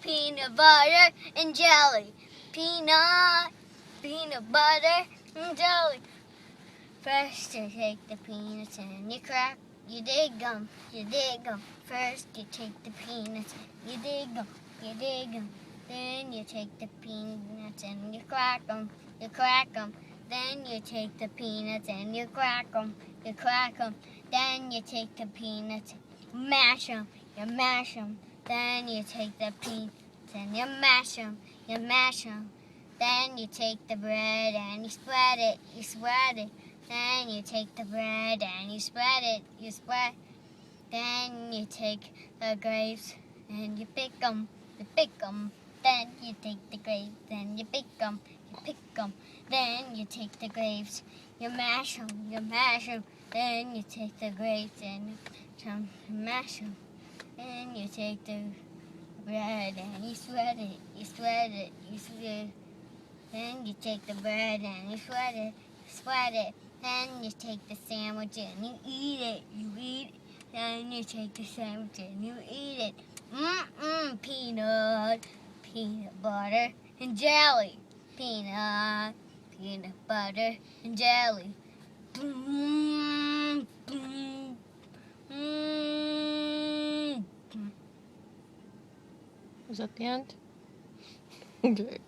peanut butter, and jelly. Peanut butter, and jelly. First you take the peanuts and you crack, you dig them. First you take the peanuts and you dig them. Then you take the peanuts and you crack them. Then you take the peanuts and you crack them. Then you take the peanuts and mash them. Then you take the peanuts and you mash them. Then you take the bread and you spread it. Then you take the bread and you spread it. Then you take the grapes and you pick them. Then you take the grapes and you pick them. Then you take the grapes, you mash them. Then you take the grapes and you mash them. Then you take the bread and you spread it. Then you take the bread and you spread it. Then you take the sandwich and you eat it. Then you take the sandwich and you eat it. Peanut butter, and jelly. Peanut butter, and jelly. Was that the end? Okay.